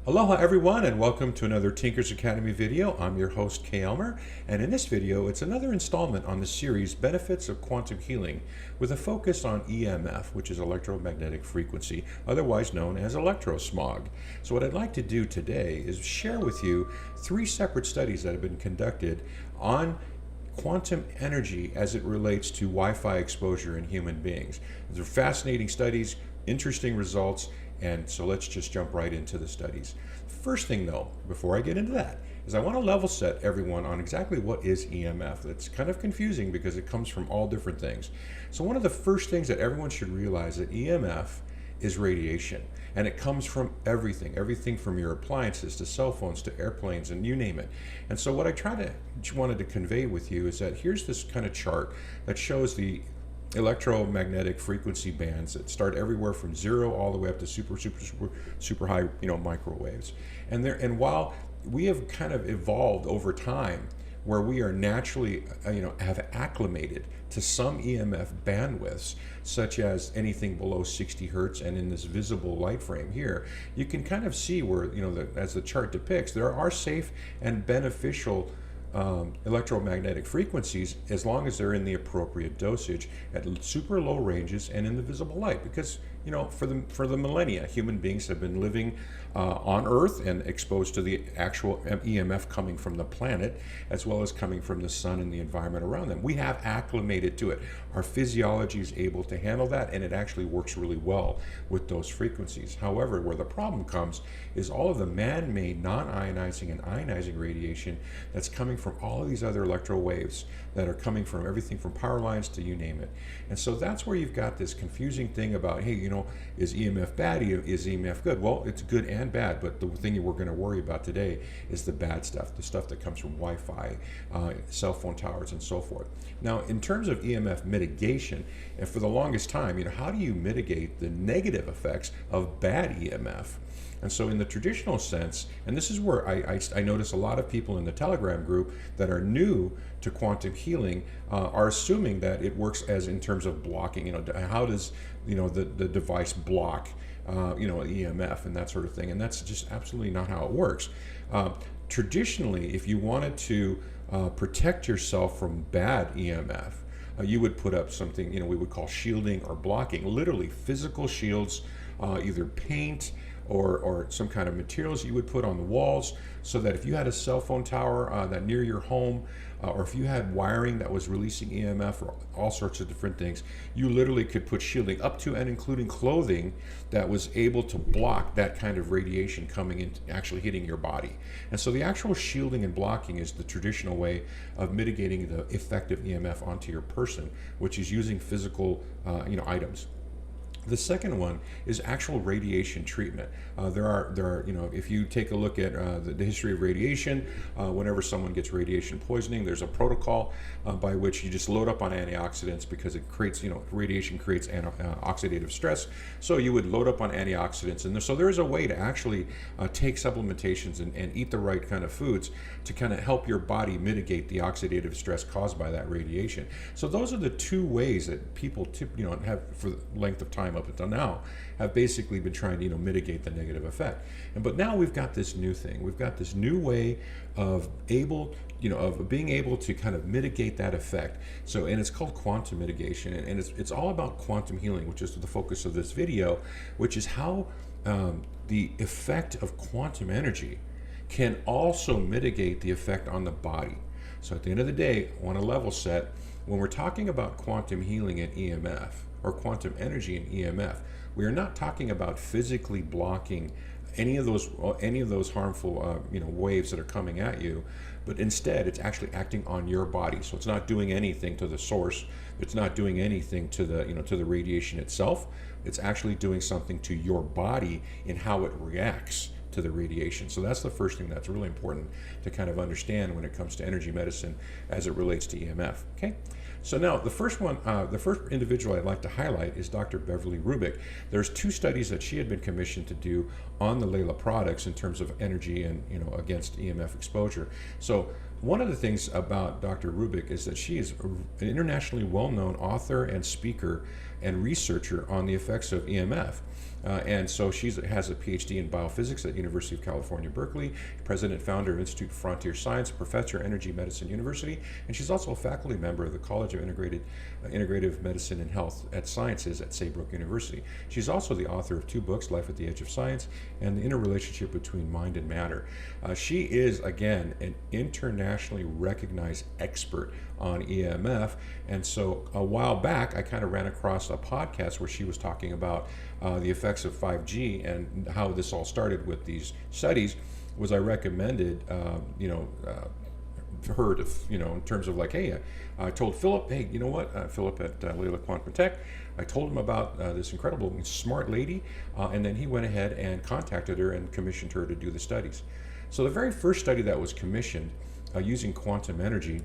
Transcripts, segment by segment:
Aloha everyone, and welcome to another Tinker's Academy video. I'm your host Kay Elmer, and in this video it's another installment on the series Benefits of Quantum Healing with a focus on EMF, which is electromagnetic frequency, otherwise known as Electrosmog. So what I'd like to do today is share with you 3 separate studies that have been conducted on quantum energy as it relates to Wi-Fi exposure in human beings. They're fascinating studies, interesting results, and so let's just jump right into the studies. First thing though, before I get into that, is I want to level set everyone on exactly what is EMF. It's kind of confusing because it comes from all different things. So one of the first things that everyone should realize that EMF is radiation, and it comes from everything from your appliances to cell phones to airplanes and you name it. And so what I wanted to convey with you is that here's this kind of chart that shows the electromagnetic frequency bands that start everywhere from 0 all the way up to super high, microwaves. And while we have kind of evolved over time where we are naturally, have acclimated to some EMF bandwidths, such as anything below 60 hertz, and in this visible light frame here, you can kind of see where, as the chart depicts, there are safe and beneficial electromagnetic frequencies as long as they're in the appropriate dosage at super low ranges and in the visible light, because for the millennia human beings have been living on Earth and exposed to the actual EMF coming from the planet as well as coming from the sun and the environment around them. We have acclimated to it. Our physiology is able to handle that, and it actually works really well with those frequencies. However, where the problem comes is all of the man-made non-ionizing and ionizing radiation that's coming from all of these other electro waves that are coming from everything from power lines to you name it. And so that's where you've got this confusing thing about, hey, is EMF bad? Is EMF good? Well, it's good and bad, but the thing we're going to worry about today is the bad stuff, the stuff that comes from Wi-Fi, cell phone towers, and so forth. Now, in terms of EMF mitigation, and for the longest time, how do you mitigate the negative effects of bad EMF? And so in the traditional sense, and this is where I notice a lot of people in the Telegram group that are new to quantum healing are assuming that it works as in terms of blocking. How does the device block EMF and that sort of thing? And that's just absolutely not how it works. Traditionally, if you wanted to protect yourself from bad EMF, you would put up something we would call shielding or blocking, literally physical shields, either paint or some kind of materials you would put on the walls, so that if you had a cell phone tower that near your home, or if you had wiring that was releasing EMF or all sorts of different things, you literally could put shielding up to and including clothing that was able to block that kind of radiation coming in, actually hitting your body. And so the actual shielding and blocking is the traditional way of mitigating the effect of EMF onto your person, which is using physical items. The second one is actual radiation treatment. There are, if you take a look at the history of radiation, whenever someone gets radiation poisoning, there's a protocol by which you just load up on antioxidants, because it creates, radiation creates oxidative stress. So you would load up on antioxidants, and so there is a way to actually take supplementations and eat the right kind of foods to kind of help your body mitigate the oxidative stress caused by that radiation. So those are the 2 ways that people have for the length of time up until now have basically been trying to mitigate the negative effect. But now we've got this new thing. We've got this new way of being able to kind of mitigate that effect. So, and it's called quantum mitigation, and it's all about quantum healing, which is the focus of this video, which is how the effect of quantum energy can also mitigate the effect on the body. So at the end of the day, I want to level set. When we're talking about quantum healing and EMF, or quantum energy and EMF, we are not talking about physically blocking any of those harmful waves that are coming at you, but instead it's actually acting on your body. So it's not doing anything to the source, it's not doing anything to the to the radiation itself. It's actually doing something to your body in how it reacts to the radiation. So that's the first thing that's really important to kind of understand when it comes to energy medicine as it relates to EMF. Okay. So now the first individual I'd like to highlight is Dr. Beverly Rubik. There's 2 studies that she had been commissioned to do on the Leela products in terms of energy and against EMF exposure. So one of the things about Dr. Rubik is that she is an internationally well-known author and speaker and researcher on the effects of EMF. And so she has a PhD in biophysics at University of California, Berkeley, president founder of Institute for Frontier Science, professor at Energy Medicine University, and she's also a faculty member of the College of Integrative Medicine and Health at Sciences at Saybrook University. She's also the author of 2 books, Life at the Edge of Science and The Interrelationship Between Mind and Matter. She is, again, an internationally recognized expert on EMF, and so a while back I kind of ran across a podcast where she was talking about the effects of 5G and how this all started with these studies. Was I recommended her to, in terms of like, hey, I told Philip, hey, you know what, Philip at Leela Quantum Tech, I told him about this incredible smart lady, and then he went ahead and contacted her and commissioned her to do the studies. So the very first study that was commissioned using quantum energy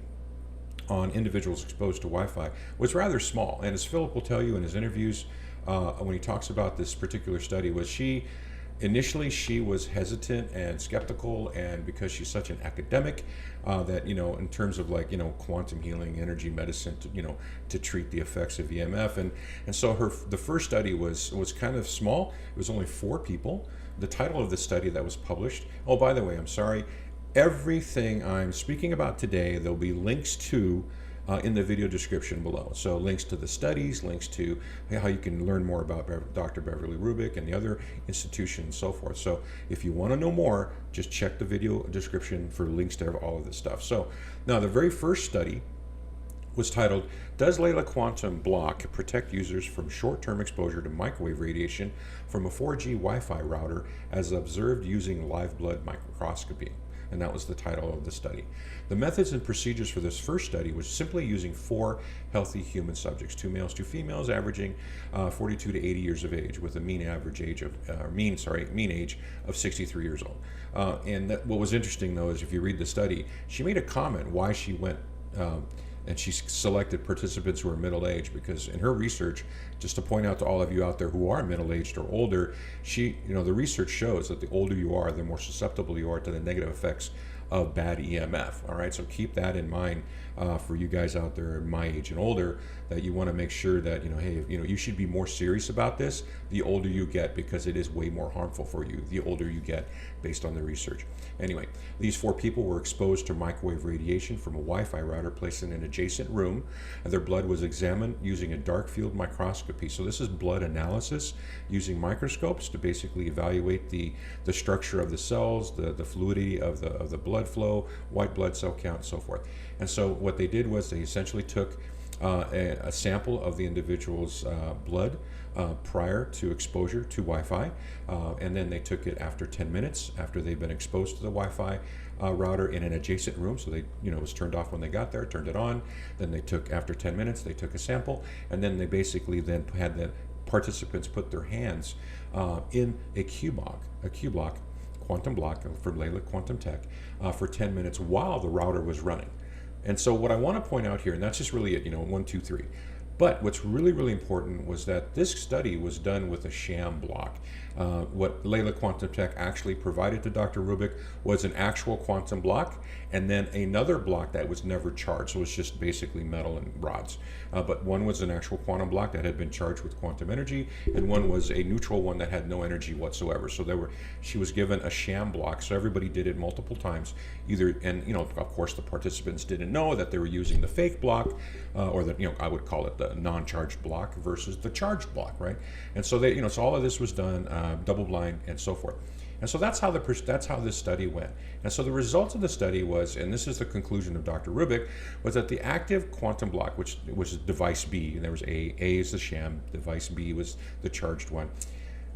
on individuals exposed to Wi-Fi was rather small. And as Philip will tell you in his interviews, when he talks about this particular study, was initially she was hesitant and skeptical, and because she's such an academic, that in terms of like quantum healing, energy medicine, to treat the effects of EMF, and so the first study was kind of small. It was only 4 people. The title of the study that was published. Oh, by the way, I'm sorry. Everything I'm speaking about today, there'll be links to in the video description below. So links to the studies, links to how you can learn more about Dr. Beverly Rubik and the other institutions and so forth. So if you want to know more, just check the video description for links to all of this stuff. So now the very first study was titled, Does Leela Quantum Bloc Protect Users from Short-Term Exposure to Microwave Radiation from a 4G Wi-Fi Router as Observed Using Live Blood Microscopy? And that was the title of the study. The methods and procedures for this first study was simply using 4 healthy human subjects, 2 males, 2 females, averaging 42 to 80 years of age, with a mean age of 63 years old. What was interesting though is if you read the study, she made a comment why she went and she selected participants who are middle-aged, because in her research, just to point out to all of you out there who are middle-aged or older, the research shows that the older you are, the more susceptible you are to the negative effects of bad EMF. All right, so keep that in mind for you guys out there my age and older, that you want to make sure that hey, you should be more serious about this the older you get, because it is way more harmful for you the older you get, based on the research. Anyway, these 4 people were exposed to microwave radiation from a Wi-Fi router placed in an adjacent room, and their blood was examined using a dark field microscopy. So this is blood analysis using microscopes to basically evaluate the structure of the cells, the fluidity of the blood flow, white blood cell count, and so forth. And so what they did was they essentially took a sample of the individual's blood prior to exposure to Wi-Fi, and then they took it after 10 minutes after they've been exposed to the Wi-Fi router in an adjacent room. So they, it was turned off when they got there, turned it on. Then they took, after 10 minutes, they took a sample, and then they basically then had the participants put their hands in a Q-block, quantum block from Leela Quantum Tech, for 10 minutes while the router was running. And so what I want to point out here, and that's just really it, 1, 2, 3. But what's really, really important was that this study was done with a sham block. What Leela Quantum Tech actually provided to Dr. Rubik was an actual quantum block, and then another block that was never charged. So it was just basically metal and rods. But one was an actual quantum block that had been charged with quantum energy, and one was a neutral one that had no energy whatsoever. So she was given a sham block. So everybody did it multiple times. Of course, the participants didn't know that they were using the fake block, or I would call it the non-charged block versus the charged block, right? And so so all of this was done double-blind and so forth. And so that's how this study went. And so the results of the study was, and this is the conclusion of Dr. Rubik, was that the active quantum block, which was device B, and there was A is the sham, device B was the charged one.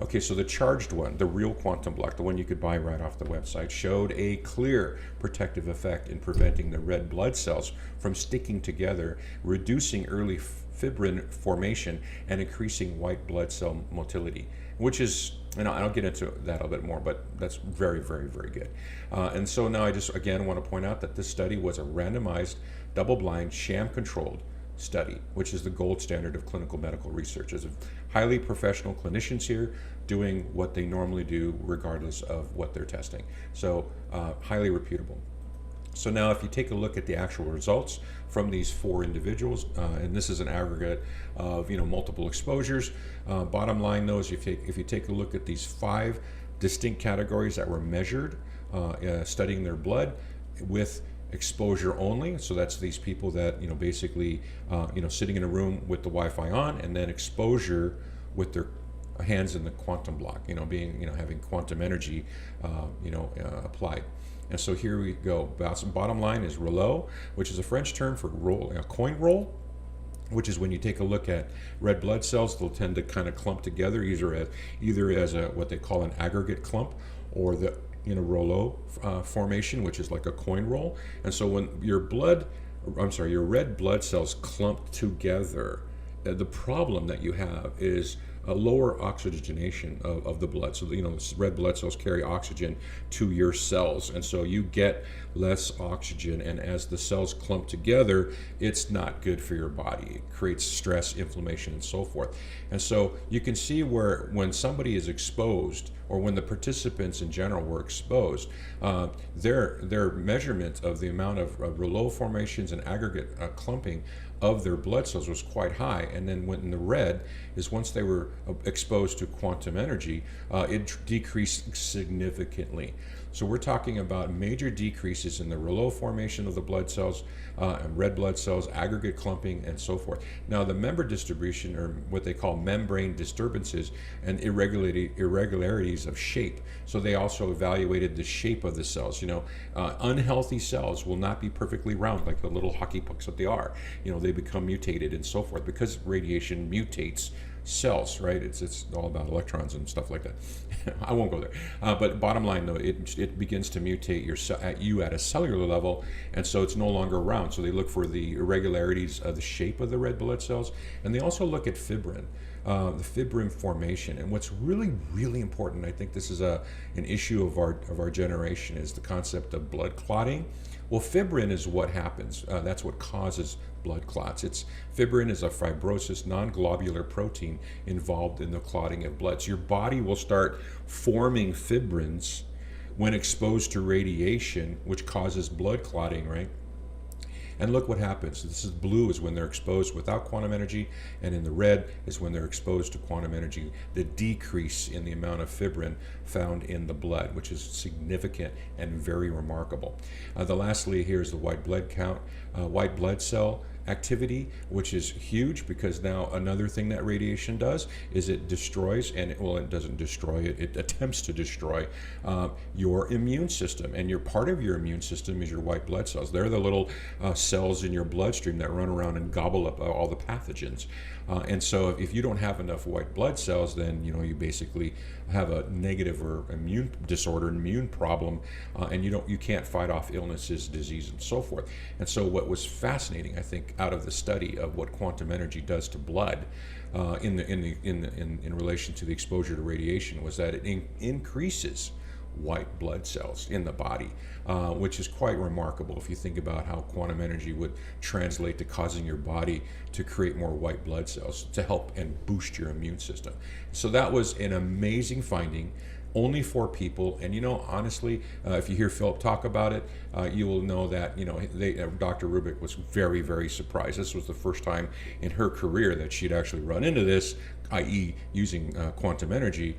Okay, so the charged one, the real quantum block, the one you could buy right off the website, showed a clear protective effect in preventing the red blood cells from sticking together, reducing early fibrin formation, and increasing white blood cell motility, which is, and I'll get into that a bit more, but that's very, very, very good. And so now I just, again, want to point out that this study was a randomized, double-blind, sham-controlled study, which is the gold standard of clinical medical research. There's highly professional clinicians here doing what they normally do regardless of what they're testing. So highly reputable. So now if you take a look at the actual results from these 4 individuals, and this is an aggregate of multiple exposures, bottom line though is if you take a look at these 5 distinct categories that were measured, studying their blood with exposure only, so that's these people that basically sitting in a room with the Wi-Fi on, and then exposure with their hands in the quantum block, having quantum energy applied. And so here we go. Bottom line is rouleau, which is a French term for coin roll, which is when you take a look at red blood cells, they'll tend to kind of clump together, either as what they call an aggregate clump, or the rouleau formation, which is like a coin roll. And so when your red blood cells clump together, the problem that you have is a lower oxygenation of the blood. So red blood cells carry oxygen to your cells, and so you get less oxygen, and as the cells clump together, it's not good for your body. It creates stress, inflammation, and so forth. And so you can see where when somebody is exposed, or when the participants in general were exposed, their measurement of the amount of rouleau formations and aggregate clumping of their blood cells was quite high. And then when in the red is once they were exposed to quantum energy, it decreased significantly. So we're talking about major decreases in the rouleau formation of the blood cells, and red blood cells, aggregate clumping, and so forth. Now the member distribution, or what they call membrane disturbances and irregularities of shape. So they also evaluated the shape of the cells. Unhealthy cells will not be perfectly round like the little hockey pucks that they are. They become mutated and so forth because radiation mutates cells, right? It's all about electrons and stuff like that. I won't go there. But bottom line though, it begins to mutate you at a cellular level, and so it's no longer round. So they look for the irregularities of the shape of the red blood cells, and they also look at fibrin. The fibrin formation. And what's really, really important, I think this is an issue of our generation, is the concept of blood clotting. Well, fibrin is what happens. That's what causes blood clots. Fibrin is a fibrosis, non-globular protein involved in the clotting of blood. So your body will start forming fibrins when exposed to radiation, which causes blood clotting, right? And look what happens. This is blue is when they're exposed without quantum energy, and in the red is when they're exposed to quantum energy. The decrease in the amount of fibrin found in the blood, which is significant and very remarkable. The lastly here is the white blood count, white blood cell activity, which is huge, because now another thing that radiation does is it destroys, and it doesn't destroy it, it attempts to destroy your immune system. And part of your immune system is your white blood cells. They're the little cells in your bloodstream that run around and gobble up all the pathogens. And so if you don't have enough white blood cells, then you basically have a negative or immune disorder, immune problem, and you can't fight off illnesses, disease, and so forth. And so what was fascinating, I think, out of the study of what quantum energy does to blood in relation to the exposure to radiation was that it increases white blood cells in the body, which is quite remarkable if you think about how quantum energy would translate to causing your body to create more white blood cells to help and boost your immune system. So that was an amazing finding. Only 4 people, and honestly, if you hear Philip talk about it, you will know that Dr. Rubik was very, very surprised. This was the first time in her career that she'd actually run into this, i.e. using quantum energy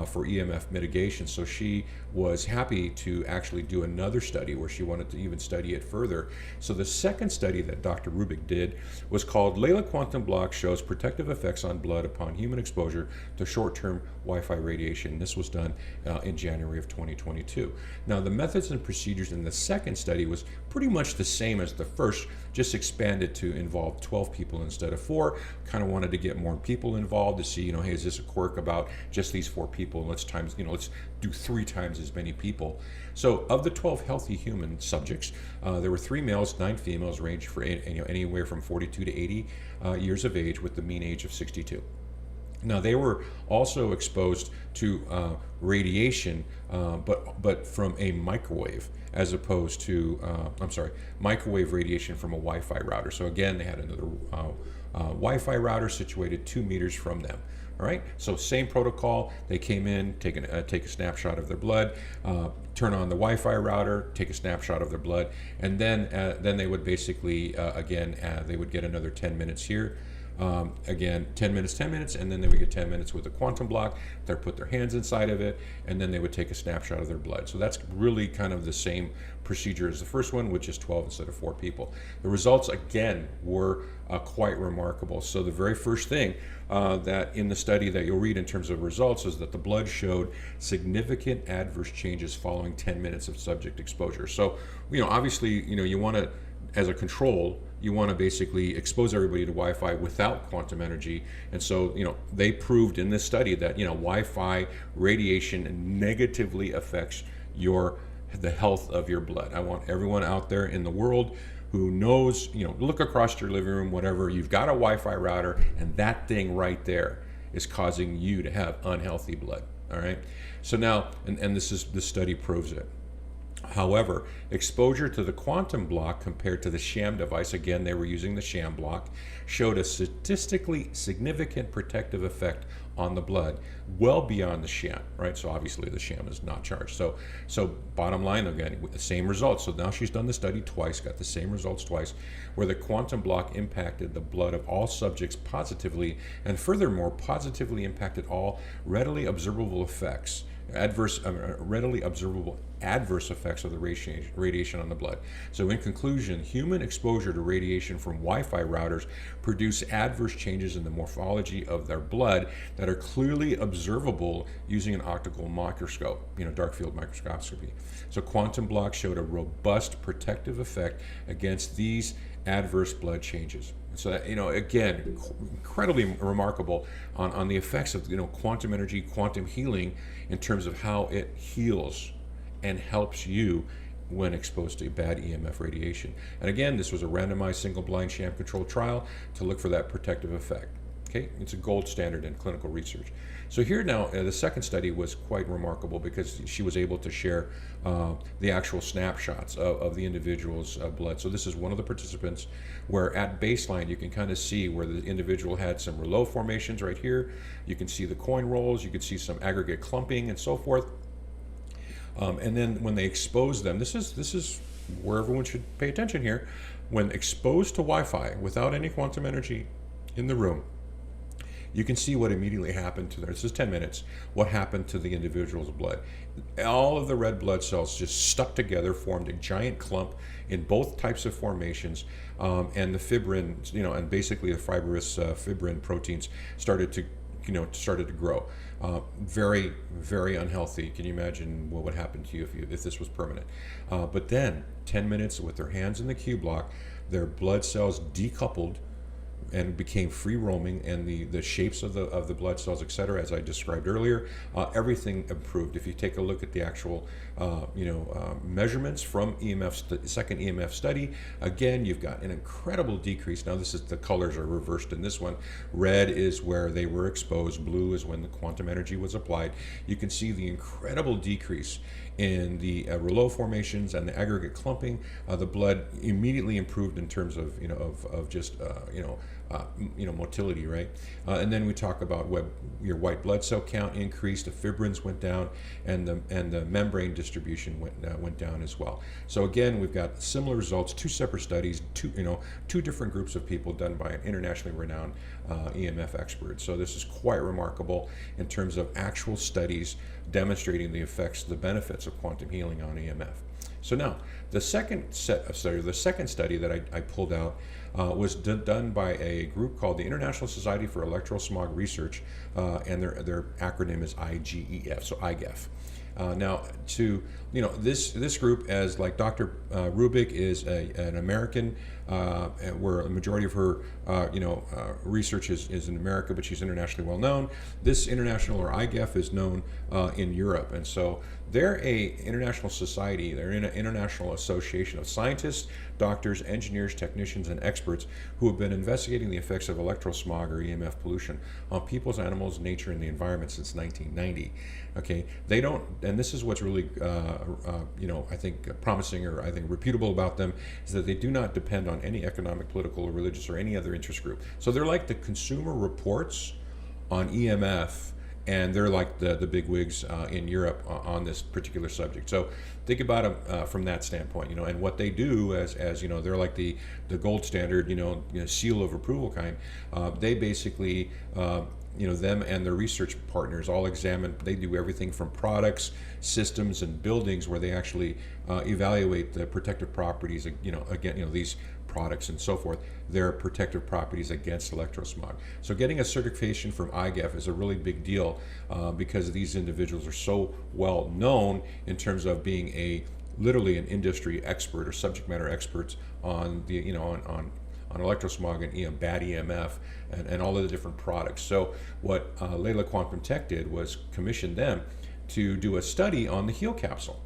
for EMF mitigation. So she was happy to actually do another study where she wanted to even study it further. So the second study that Dr. Rubik did was called Leela Quantum Block Shows Protective Effects on Blood Upon Human Exposure to Short-Term Wi-Fi Radiation. This was done in January of 2022. Now the methods and procedures in the second study was pretty much the same as the first, just expanded to involve 12 people instead of 4. Kind of wanted to get more people involved to see, hey, is this a quirk about just these 4 people? Let's do 3 times as many people. So of the 12 healthy human subjects, there were 3 males, 9 females, ranged for anywhere from 42 to 80 years of age, with the mean age of 62. Now they were also exposed to radiation, but from a microwave, as opposed to microwave radiation from a Wi-Fi router. So again, they had another Wi-Fi router situated 2 meters from them. All right, so same protocol. They came in, take a snapshot of their blood, turn on the Wi-Fi router, take a snapshot of their blood, and then they would basically they would get another 10 minutes here. Again, 10 minutes, and then they would get 10 minutes with a quantum block. They'd put their hands inside of it, and then they would take a snapshot of their blood. So that's really kind of the same procedure as the first one, with just 12 instead of 4 people. The results, again, were quite remarkable. So the very first thing that in the study that you'll read in terms of results is that the blood showed significant adverse changes following 10 minutes of subject exposure. So, obviously, you want to, as a control, you want to basically expose everybody to Wi-Fi without quantum energy. And so, they proved in this study that, Wi-Fi radiation negatively affects the health of your blood. I want everyone out there in the world who knows, look across your living room, whatever, you've got a Wi-Fi router, and that thing right there is causing you to have unhealthy blood. All right. So now, and this study proves it. However, exposure to the quantum block compared to the sham device, again, they were using the sham block, showed a statistically significant protective effect on the blood, well beyond the sham, right? So obviously the sham is not charged. So bottom line, again, with the same results. So now she's done the study twice, got the same results twice, where the quantum block impacted the blood of all subjects positively, and furthermore, positively impacted all readily observable effects readily observable adverse effects of the radiation on the blood. So in conclusion, human exposure to radiation from Wi-Fi routers produce adverse changes in the morphology of their blood that are clearly observable using an optical microscope, dark field microscopy. So quantum block showed a robust protective effect against these adverse blood changes. So that, again, incredibly remarkable on the effects of, quantum energy, quantum healing, in terms of how it heals and helps you when exposed to bad EMF radiation. And again, this was a randomized single-blind sham-controlled trial to look for that protective effect. Okay, it's a gold standard in clinical research. So here now, the second study was quite remarkable because she was able to share the actual snapshots of the individual's blood. So this is one of the participants where at baseline you can kind of see where the individual had some rouleau formations right here. You can see the coin rolls, you can see some aggregate clumping and so forth. And then when they expose them, this is where everyone should pay attention here. When exposed to Wi-Fi without any quantum energy in the room, you can see what immediately happened to this is 10 minutes, what happened to the individual's blood. All of the red blood cells just stuck together, formed a giant clump in both types of formations, and the fibrin, and basically the fibrous fibrin proteins started to grow. Very, very unhealthy. Can you imagine what would happen to you if this was permanent? But then 10 minutes with their hands in the Q block, their blood cells decoupled and became free roaming, and the shapes of the blood cells, etc., as I described earlier, everything improved. If you take a look at the actual measurements from second EMF study, again, you've got an incredible decrease. Now the colors are reversed in this one. Red is where they were exposed, blue is when the quantum energy was applied. You can see the incredible decrease in the rouleau formations and the aggregate clumping. The blood immediately improved in terms of motility, right? And then we talk about your white blood cell count increased, the fibrins went down, and the membrane distribution went down as well. So again, we've got similar results, two separate studies, two different groups of people done by an internationally renowned EMF expert. So this is quite remarkable in terms of actual studies demonstrating the effects, the benefits of quantum healing on EMF. So now, the second study that I pulled out was done by a group called the International Society for Electrosmog Research, and their acronym is IGEF, so IGEF. Now, this group, as like Dr. Rubik is an American, where a majority of her research is in America, but she's internationally well known. This international, or IGEF, is known in Europe, and so they're a international society. They're an international association of scientists, doctors, engineers, technicians, and experts who have been investigating the effects of electrosmog, or EMF pollution, on people's, animals, nature, and the environment since 1990. Okay, they don't, and this is what's really, I think promising, or I think reputable about them, is that they do not depend on any economic, political, or religious, or any other interest group. So they're like the Consumer Reports on EMF, and they're like the big wigs in Europe on this particular subject. So think about them from that standpoint, and what they do as they're like the gold standard, seal of approval kind. They basically, them and their research partners all examine. They do everything from products, systems, and buildings where they actually evaluate the protective properties. Again, these products and so forth, their protective properties against electrosmog. So getting a certification from IGEF is a really big deal because these individuals are so well known in terms of being literally an industry expert or subject matter experts on the on electrosmog and bad EMF and all of the different products. So what Leela Quantum Tech did was commission them to do a study on the HEAL capsule.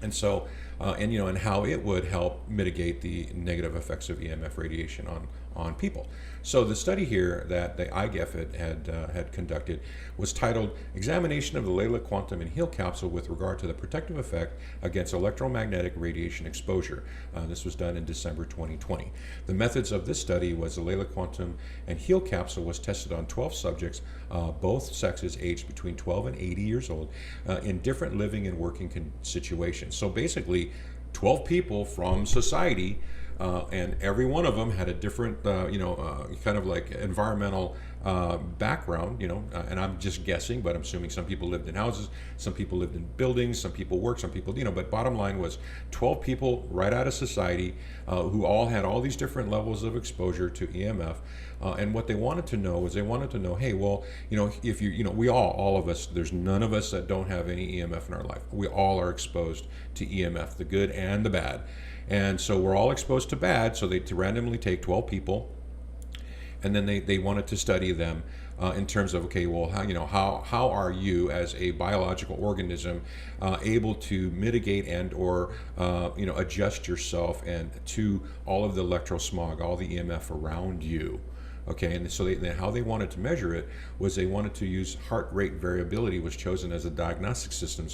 And so, and how it would help mitigate the negative effects of EMF radiation on people. So the study here that the IGEF had conducted was titled "Examination of the Leela Quantum and HEAL Capsule with regard to the protective effect against electromagnetic radiation exposure." This was done in December 2020. The methods of this study was the Leela Quantum and HEAL Capsule was tested on 12 subjects, both sexes aged between 12 and 80 years old, in different living and working situations. So basically, 12 people from society, and every one of them had a different, kind of like environmental background, and I'm just guessing, but I'm assuming some people lived in houses, some people lived in buildings, some people worked, some people, but bottom line was 12 people right out of society who all had all these different levels of exposure to EMF. And what they wanted to know was hey, well, if we all of us, there's none of us that don't have any EMF in our life. We all are exposed to EMF, the good and the bad. And so we're all exposed to bad, so they randomly take 12 people, and then they wanted to study them in terms of, okay, well, how are you as a biological organism able to mitigate and or adjust yourself and to all of the electrosmog, all the EMF around you. Okay, and so how they wanted to measure it was they wanted to use heart rate variability was chosen as a diagnostic system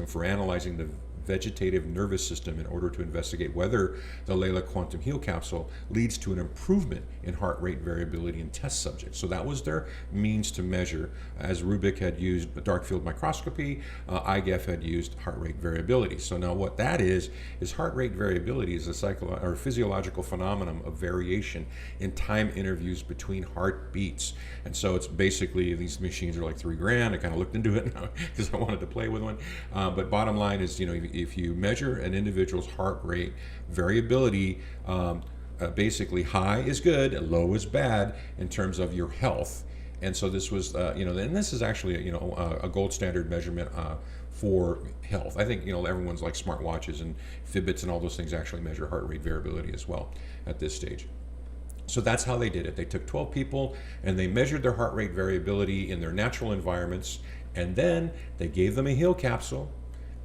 for analyzing the vegetative nervous system in order to investigate whether the Leela Quantum HEAL capsule leads to an improvement in heart rate variability in test subjects. So that was their means to measure, as Rubik had used dark field microscopy, IGEF had used heart rate variability. So now what that is heart rate variability is a physiological phenomenon of variation in time intervals between heartbeats. And so it's basically, these machines are like $3,000. I kind of looked into it because I wanted to play with one. But bottom line is, if you measure an individual's heart rate variability, basically high is good, low is bad in terms of your health. And so this was, and this is actually, a gold standard measurement for health. I think, everyone's like smartwatches and Fitbits and all those things actually measure heart rate variability as well at this stage. So that's how they did it. They took 12 people and they measured their heart rate variability in their natural environments, and then they gave them a HEAL capsule.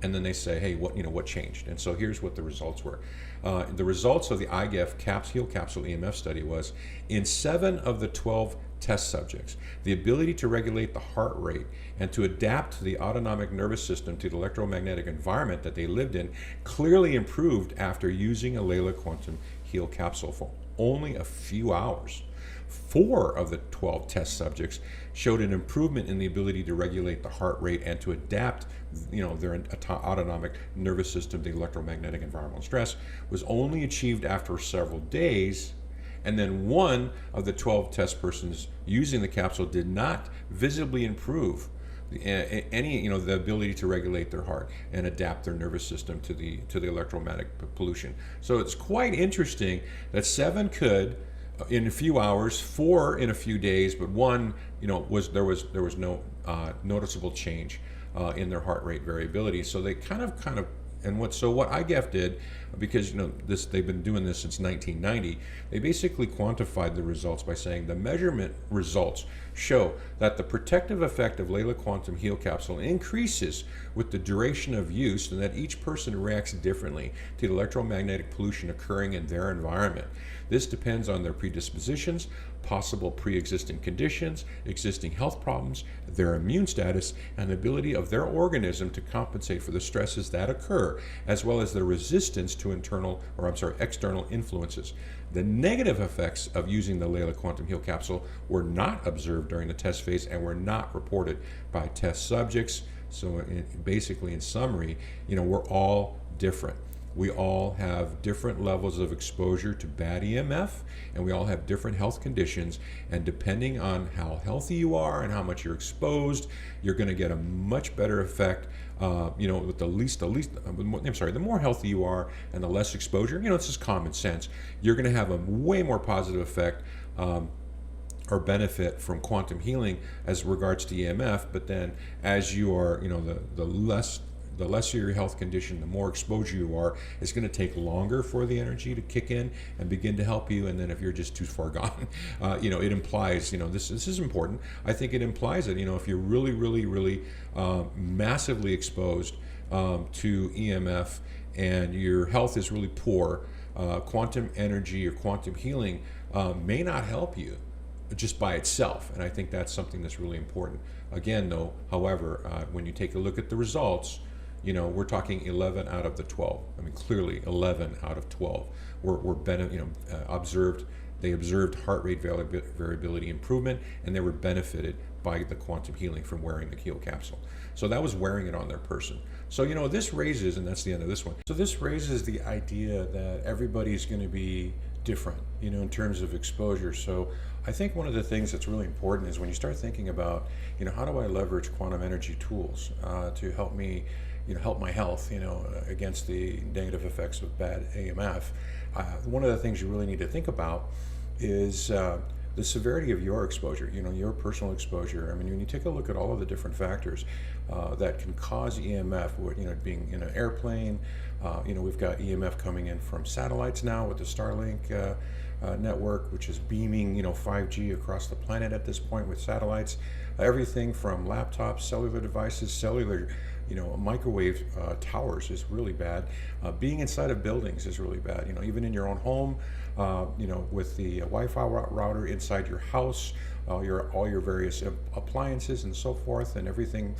And then they say, hey, what changed? And so here's what the results were. The results of the IGEF HEAL capsule EMF study was, in 7 of the 12 test subjects, the ability to regulate the heart rate and to adapt to the autonomic nervous system to the electromagnetic environment that they lived in clearly improved after using a Leela Quantum HEAL capsule for only a few hours. 4 of the 12 test subjects showed an improvement in the ability to regulate the heart rate and to adapt, their autonomic nervous system to electromagnetic environmental stress was only achieved after several days. And then 1 of the 12 test persons using the capsule did not visibly improve the ability to regulate their heart and adapt their nervous system to the electromagnetic pollution. So it's quite interesting that 7 could in a few hours, 4 in a few days, but 1, there was no noticeable change in their heart rate variability. So they kind of what IGEF did, because they've been doing this since 1990, they basically quantified the results by saying the measurement results show that the protective effect of Leela Quantum HEAL capsule increases with the duration of use, and that each person reacts differently to the electromagnetic pollution occurring in their environment. This depends on their predispositions, possible pre-existing conditions, existing health problems, their immune status, and the ability of their organism to compensate for the stresses that occur occur, as well as the resistance to external influences. The negative effects of using the Leela Quantum Heal capsule were not observed during the test phase and were not reported by test subjects. So basically, in summary, we're all different. We all have different levels of exposure to bad EMF, and we all have different health conditions. And depending on how healthy you are and how much you're exposed, you're going to get a much better effect. With the more healthy you are and the less exposure, it's just common sense. You're going to have a way more positive effect or benefit from quantum healing as regards to EMF. But then, as you are, the lesser your health condition, the more exposure you are, it's going to take longer for the energy to kick in and begin to help you. And then if you're just too far gone, it implies, this is important. I think it implies that, if you're really, really, really massively exposed to EMF and your health is really poor, quantum energy or quantum healing may not help you just by itself. And I think that's something that's really important. Again, though, however, when you take a look at the results, we're talking 11 out of the 12. I mean, clearly 11 out of 12 observed. They observed heart rate variability improvement, and they were benefited by the quantum healing from wearing the heal capsule. So that was wearing it on their person. So, this raises, and that's the end of this one. So this raises the idea that everybody's going to be different, in terms of exposure. So I think one of the things that's really important is when you start thinking about, how do I leverage quantum energy tools to help me, help my health, against the negative effects of bad EMF. One of the things you really need to think about is the severity of your exposure, your personal exposure. I mean, when you take a look at all of the different factors that can cause EMF, being in an airplane, we've got EMF coming in from satellites now with the Starlink network, which is beaming, 5G across the planet at this point with satellites. Everything from laptops, cellular devices, microwave towers is really bad. Being inside of buildings is really bad. Even in your own home, with the Wi-Fi router inside your house, all your various appliances and so forth, and everything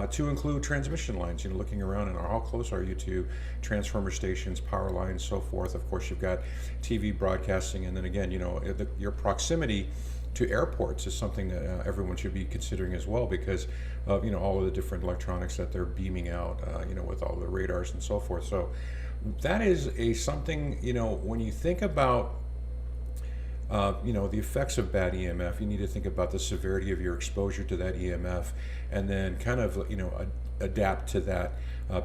to include transmission lines. Looking around and how close are you to transformer stations, power lines, so forth. Of course, you've got TV broadcasting, and then again, your proximity to airports is something that everyone should be considering as well, because of all of the different electronics that they're beaming out, with all the radars and so forth. So that is something, when you think about the effects of bad EMF, you need to think about the severity of your exposure to that EMF, and then kind of adapt to that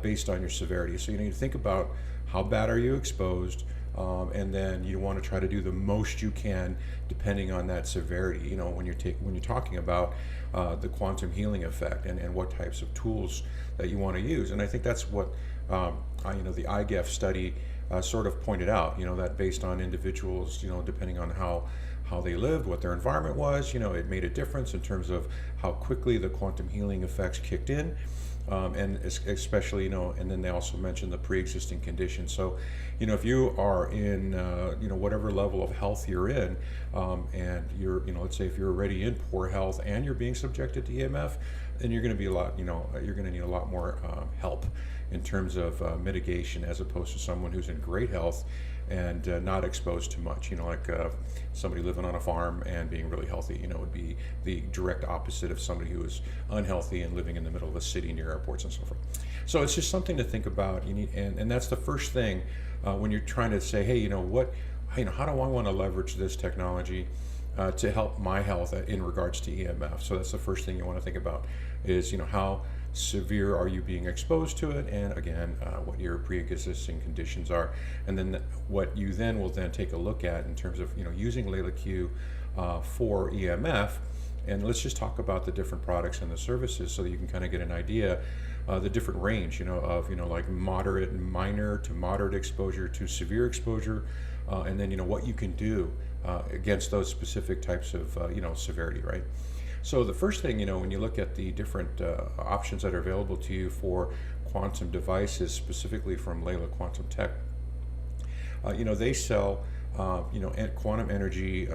based on your severity. So you need to think about how bad are you exposed, and then you want to try to do the most you can depending on that severity. When you're talking about the quantum healing effect and what types of tools that you want to use. And I think that's what the IGEF study sort of pointed out. That based on individuals, depending on how they lived, what their environment was, it made a difference in terms of how quickly the quantum healing effects kicked in. And especially, and then they also mentioned the pre-existing conditions. So, if you are in, whatever level of health you're in, and you're, let's say if you're already in poor health and you're being subjected to EMF, then you're going to be you're going to need a lot more help in terms of mitigation, as opposed to someone who's in great health and not exposed to much. Like somebody living on a farm and being really healthy, would be the direct opposite of somebody who is unhealthy and living in the middle of a city near airports and so forth. So it's just something to think about. You need, and that's the first thing when you're trying to say, hey, how do I want to leverage this technology to help my health in regards to EMF? So that's the first thing you want to think about is, how severe are you being exposed to it, and again, what your pre-existing conditions are, and then what you then will take a look at in terms of using LeelaQ for EMF. And let's just talk about the different products and the services so that you can kind of get an idea the different range of like moderate and minor to moderate exposure to severe exposure, and then what you can do against those specific types of severity, right? So the first thing, when you look at the different options that are available to you for quantum devices, specifically from Leela Quantum Tech, they sell, quantum energy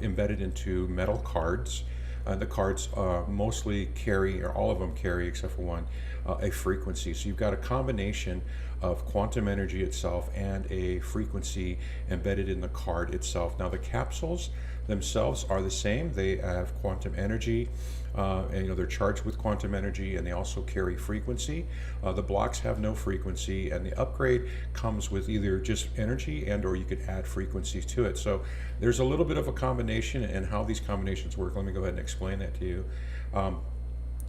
embedded into metal cards. The cards mostly carry, or all of them carry except for one, a frequency. So you've got a combination of quantum energy itself and a frequency embedded in the card itself. Now the capsules themselves are the same. They have quantum energy, and they're charged with quantum energy, and they also carry frequency. The blocks have no frequency, and the upgrade comes with either just energy and or you could add frequencies to it. So there's a little bit of a combination, and how these combinations work, let me go ahead and explain that to you.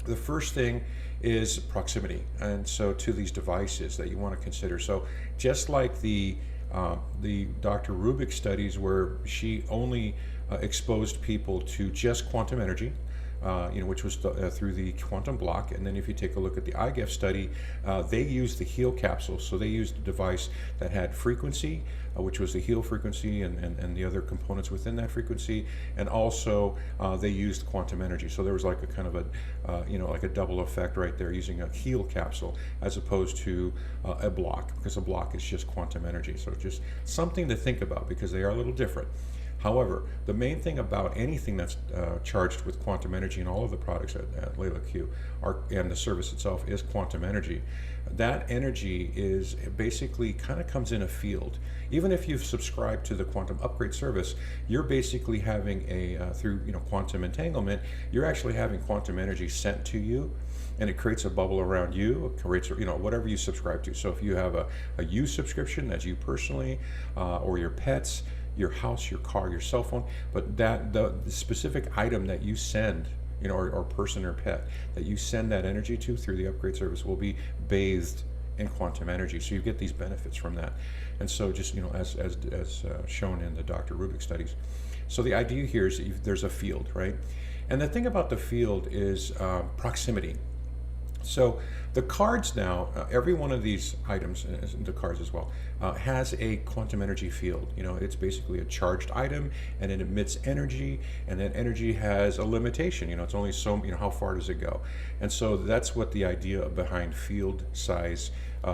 The first thing is proximity, and so to these devices that you want to consider. So just like the Dr. Rubik studies, where she only exposed people to just quantum energy, which was through the quantum block. And then if you take a look at the IGEF study, they used the HEAL capsule. So they used a device that had frequency, which was the HEAL frequency and the other components within that frequency. And also they used quantum energy. So there was like a kind of a, like a double effect right there using a HEAL capsule as opposed to a block, because a block is just quantum energy. So just something to think about because they are a little different. However, the main thing about anything that's charged with quantum energy, and all of the products at LeelaQ and the service itself is quantum energy. That energy is basically kind of comes in a field. Even if you've subscribed to the quantum upgrade service, you're basically having through quantum entanglement, you're actually having quantum energy sent to you, and it creates a bubble around you. It creates whatever you subscribe to. So if you have a you subscription, that's you personally, or your pets, your house, your car, your cell phone, but the specific item that you send, or person or pet that you send that energy to through the upgrade service will be bathed in quantum energy. So you get these benefits from that. And so just as shown in the Dr. Rubik studies. So the idea here is that there's a field, right? And the thing about the field is proximity. So the cards now, every one of these items, the cards as well, has a quantum energy field. It's basically a charged item, and it emits energy, and that energy has a limitation. It's only so, how far does it go? And so that's what the idea behind field size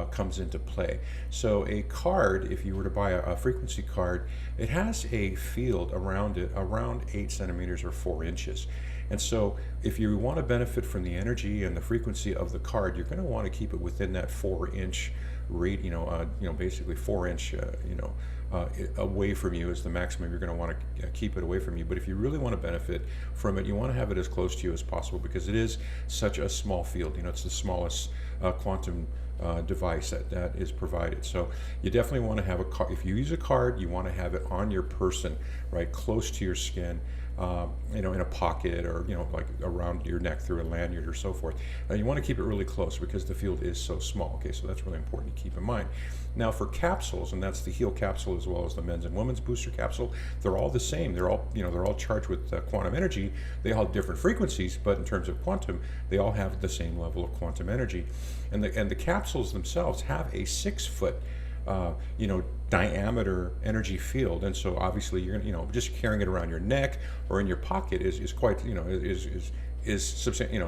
comes into play. So a card, if you were to buy a frequency card, it has a field around it, around 8 centimeters or 4 inches. And so if you want to benefit from the energy and the frequency of the card, you're going to want to keep it within that 4-inch rate, basically 4-inch, away from you is the maximum. You're going to want to keep it away from you. But if you really want to benefit from it, you want to have it as close to you as possible, because it is such a small field. It's the smallest quantum device that is provided. So you definitely want to have a card. If you use a card, you want to have it on your person, right, close to your skin. In a pocket, or like around your neck through a lanyard or so forth. You want to keep it really close because the field is so small. Okay, so that's really important to keep in mind. Now for capsules, and that's the HEAL capsule as well as the men's and women's booster capsule, they're all the same. They're all charged with quantum energy. They all have different frequencies, but in terms of quantum, they all have the same level of quantum energy. And the capsules themselves have a 6-foot diameter energy field, and so obviously you're just carrying it around your neck or in your pocket is quite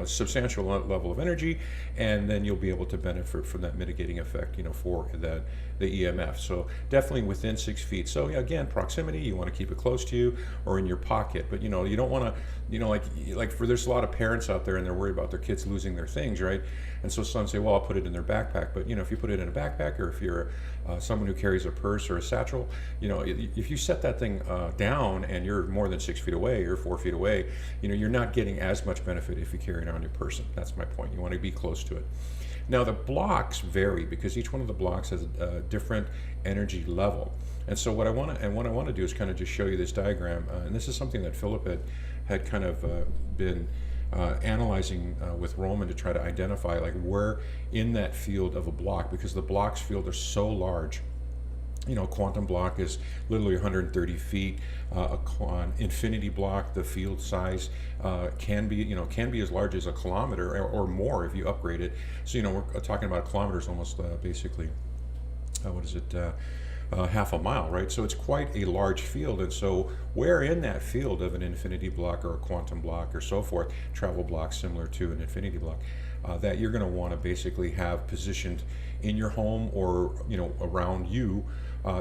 substantial level of energy, and then you'll be able to benefit from that mitigating effect for the EMF. So definitely within 6 feet. So again, proximity, you want to keep it close to you or in your pocket, but you don't want to there's a lot of parents out there and they're worried about their kids losing their things, right? And so some say, well, I'll put it in their backpack, but if you put it in a backpack, or if you're someone who carries a purse or a satchel, if you set that thing down and you're more than 6 feet away or 4 feet away, you're not getting as much benefit if you carry it on your person. That's my point. You want to be close to it. Now the blocks vary because each one of the blocks has a different energy level. And so what I want to do is kind of just show you this diagram, and this is something that Philip had kind of been analyzing with Roman to try to identify where in that field of a block, because the blocks field are so large. Quantum block is literally 130 feet. An infinity block, the field size can be as large as a kilometer or more if you upgrade it. So we're talking about kilometers, almost basically. Half a mile, right? So it's quite a large field, and so where in that field of an infinity block or a quantum block or so forth, travel blocks similar to an infinity block, that you're going to want to basically have positioned in your home or around you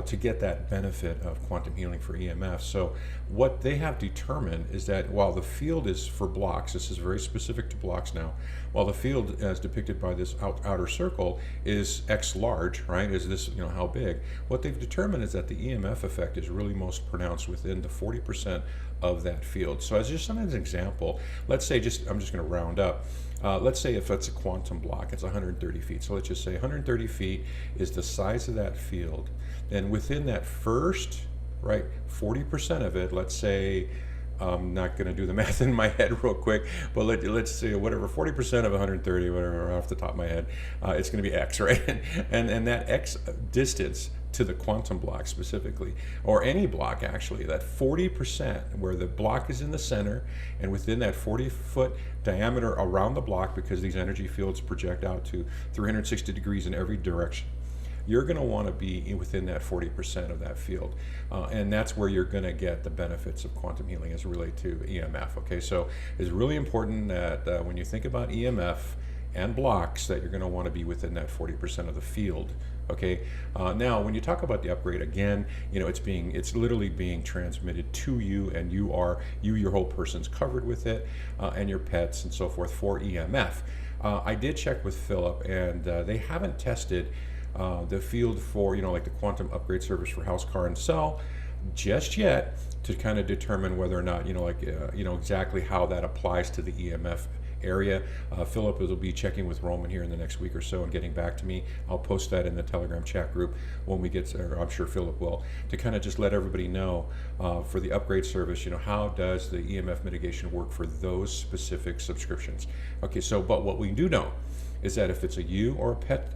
to get that benefit of quantum healing for EMF. So what they have determined is that while the field is for blocks, this is very specific to blocks now, while the field as depicted by this outer circle is X large, right, is this, how big, what they've determined is that the EMF effect is really most pronounced within the 40% of that field. So as just an example, let's say I'm just going to round up. Let's say if it's a quantum block, it's 130 feet. So let's just say 130 feet is the size of that field. Then within that first, 40% of it, let's say, I'm not going to do the math in my head real quick, but let's say whatever, 40% of 130, whatever, off the top of my head, it's going to be X, right? and that X distance to the quantum block specifically, or any block actually, that 40% where the block is in the center and within that 40-foot diameter around the block, because these energy fields project out to 360 degrees in every direction, you're going to want to be within that 40% of that field. And that's where you're going to get the benefits of quantum healing as related to EMF. Okay, so it's really important that when you think about EMF and blocks, that you're going to want to be within that 40% of the field. Okay. Now, when you talk about the upgrade, again, it's literally being transmitted to you, and your whole person's covered with it, and your pets and so forth for EMF. I did check with Philip, and they haven't tested the field for, like the quantum upgrade service for house, car, and cell just yet to kind of determine whether or not, exactly how that applies to the EMF area. Philip will be checking with Roman here in the next week or so and getting back to me. I'll post that in the Telegram chat group when we get, or I'm sure Philip will, to kind of just let everybody know for the upgrade service, how does the EMF mitigation work for those specific subscriptions. Okay, so, but what we do know is that if it's a you or a pet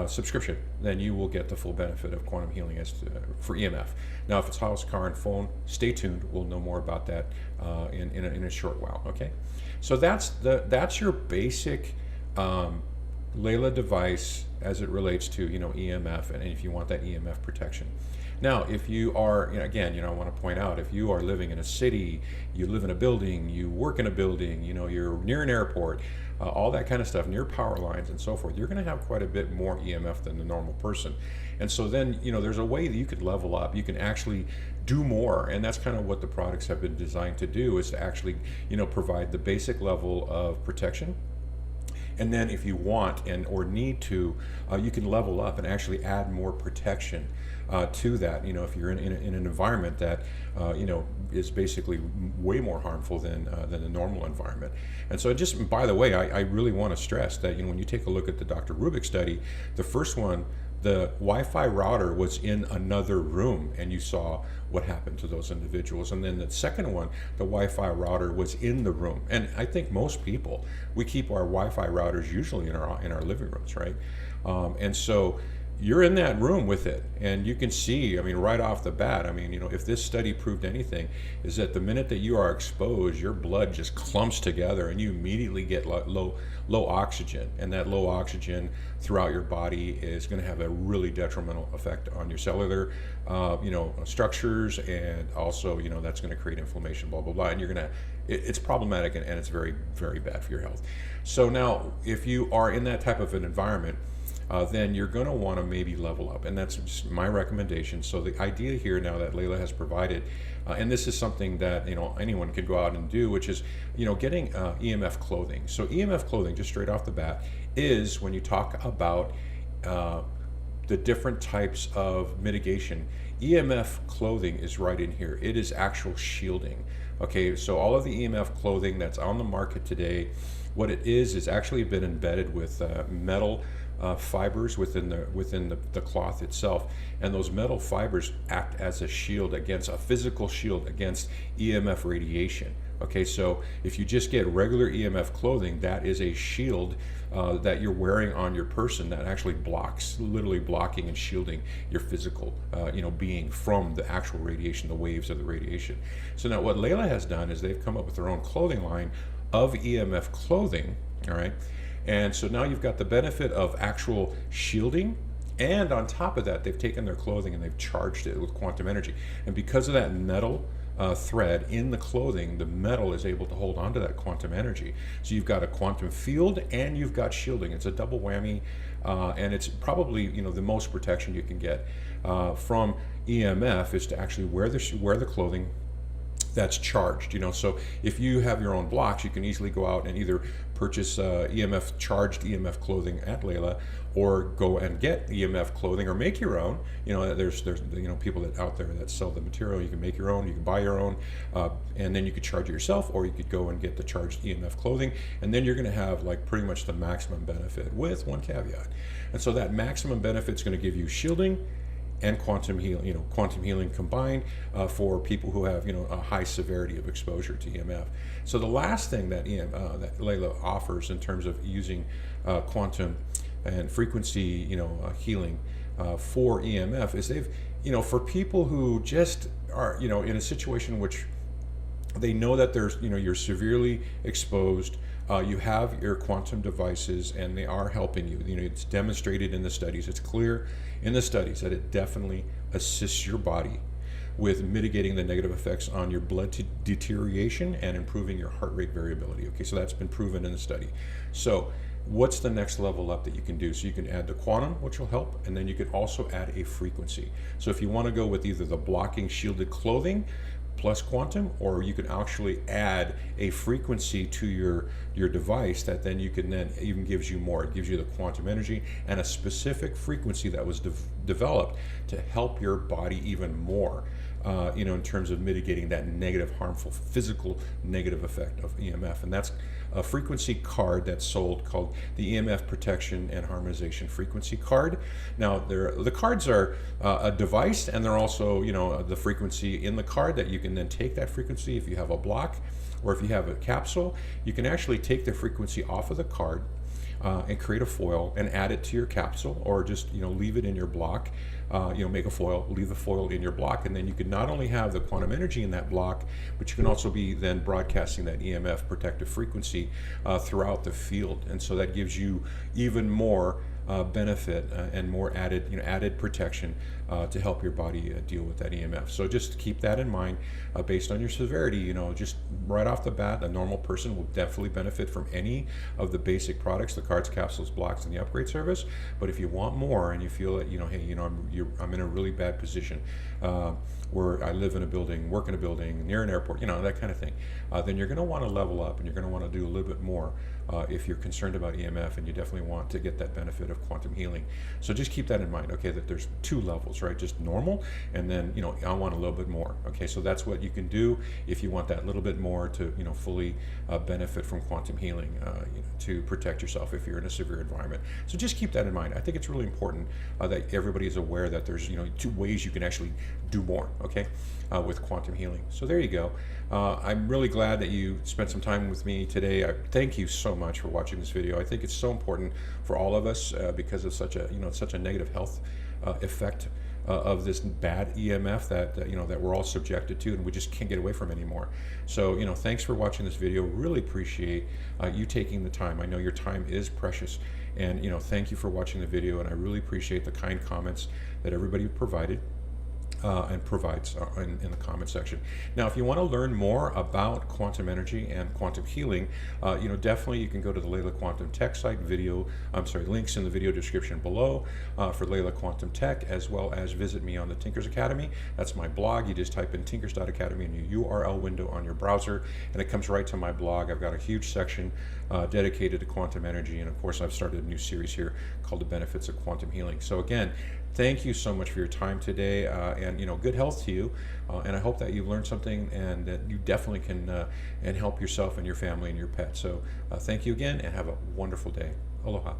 subscription, then you will get the full benefit of quantum healing for EMF. Now, if it's house, car, and phone, stay tuned. We'll know more about that in a short while. Okay, so that's your basic Leela device as it relates to EMF, and if you want that EMF protection. Now, if you are, again, I want to point out, if you are living in a city, you live in a building, you work in a building, you're near an airport, all that kind of stuff, near power lines and so forth, you're going to have quite a bit more EMF than the normal person. And so then, there's a way that you could level up. You can actually do more, and that's kind of what the products have been designed to do, is to actually, provide the basic level of protection. And then if you want or need to, you can level up and actually add more protection to that. If you're in an environment that is basically way more harmful than the normal environment. And so, just by the way, I really want to stress that when you take a look at the Dr. Rubik study, the first one, the Wi-Fi router was in another room, and you saw what happened to those individuals. And then the second one, the Wi-Fi router was in the room. And I think most people, we keep our Wi-Fi routers usually in our living rooms, right? And so you're in that room with it, and you can see, right off the bat, if this study proved anything, is that the minute that you are exposed, your blood just clumps together and you immediately get low oxygen, and that low oxygen throughout your body is going to have a really detrimental effect on your cellular structures, and also that's going to create inflammation, blah blah blah, and it's problematic, and it's very, very bad for your health. So now, if you are in that type of an environment, then you're going to want to maybe level up, and that's just my recommendation. So the idea here now that Leela has provided, and this is something that anyone can go out and do, which is getting EMF clothing. So EMF clothing, just straight off the bat, is when you talk about the different types of mitigation. EMF clothing is right in here. It is actual shielding. Okay, so all of the EMF clothing that's on the market today, what it is actually been embedded with metal fibers within the cloth itself, and those metal fibers act as a shield against, a physical shield against EMF radiation. Okay, so if you just get regular EMF clothing, that is a shield that you're wearing on your person that actually blocks, literally blocking and shielding your physical being from the actual radiation, the waves of the radiation. So now what Leela has done is they've come up with their own clothing line of EMF clothing, all right? And so now you've got the benefit of actual shielding, and on top of that, they've taken their clothing and they've charged it with quantum energy. And because of that metal thread in the clothing, the metal is able to hold onto that quantum energy. So you've got a quantum field and you've got shielding. It's a double whammy, and it's probably the most protection you can get from EMF is to actually wear the clothing that's charged. So if you have your own blocks, you can easily go out and either purchase charged EMF clothing at Leela, or go and get EMF clothing or make your own. There's people out there that sell the material. You can make your own, you can buy your own, and then you could charge it yourself, or you could go and get the charged EMF clothing, and then you're going to have like pretty much the maximum benefit, with one caveat. And so that maximum benefit is going to give you shielding and quantum healing combined for people who have a high severity of exposure to EMF. So the last thing that that Leela offers in terms of using quantum and frequency healing for EMF is they've for people who just are in a situation in which they know that there's you're severely exposed. You have your quantum devices and they are helping you. It's demonstrated in the studies. It's clear in the studies that it definitely assists your body with mitigating the negative effects on your blood deterioration and improving your heart rate variability. Okay, so that's been proven in the study. So what's the next level up that you can do? So you can add the quantum, which will help, and then you can also add a frequency. So if you want to go with either the blocking shielded clothing plus quantum, or you can actually add a frequency to your device that then you can then even gives you more. It gives you the quantum energy and a specific frequency that was developed to help your body even more, in terms of mitigating that negative, harmful, physical negative effect of EMF. And that's a frequency card that's sold called the EMF Protection and Harmonization Frequency Card. Now, the cards are a device, and they're also, the frequency in the card that you can then take that frequency. If you have a block or if you have a capsule, you can actually take the frequency off of the card and create a foil and add it to your capsule, or just leave it in your block. Make a foil, leave the foil in your block, and then you can not only have the quantum energy in that block, but you can also be then broadcasting that EMF protective frequency throughout the field. And so that gives you even more benefit and more added protection to help your body deal with that EMF. So just keep that in mind based on your severity. Just right off the bat, a normal person will definitely benefit from any of the basic products, the cards, capsules, blocks, and the upgrade service. But if you want more and you feel that hey, I'm in a really bad position where I live in a building, work in a building, near an airport, that kind of thing, then you're going to want to level up and you're going to want to do a little bit more if you're concerned about EMF, and you definitely want to get that benefit of quantum healing. So just keep that in mind, okay, that there's two levels, right? Just normal, and then I want a little bit more. Okay, so that's what you can do if you want that little bit more to fully benefit from quantum healing, to protect yourself if you're in a severe environment. So just keep that in mind. I think it's really important that everybody is aware that there's two ways you can actually do more, okay, with quantum healing. So there you go. I'm really glad that you spent some time with me today. I thank you so much for watching this video. I think it's so important for all of us because of such a negative health effect of this bad EMF that we're all subjected to, and we just can't get away from anymore. So thanks for watching this video. Really appreciate you taking the time. I know your time is precious, and thank you for watching the video, and I really appreciate the kind comments that everybody provided and provides in the comment section. Now, if you want to learn more about quantum energy and quantum healing, definitely you can go to the Leela Quantum Tech site. Links in the video description below for Leela Quantum Tech, as well as visit me on the Tinkers Academy. That's my blog. You just type in tinkers.academy in your URL window on your browser, and it comes right to my blog. I've got a huge section dedicated to quantum energy, and of course I've started a new series here called The Benefits of Quantum Healing. So again, thank you so much for your time today, and good health to you, and I hope that you've learned something and that you definitely can and help yourself and your family and your pet. So thank you again, and have a wonderful day. Aloha.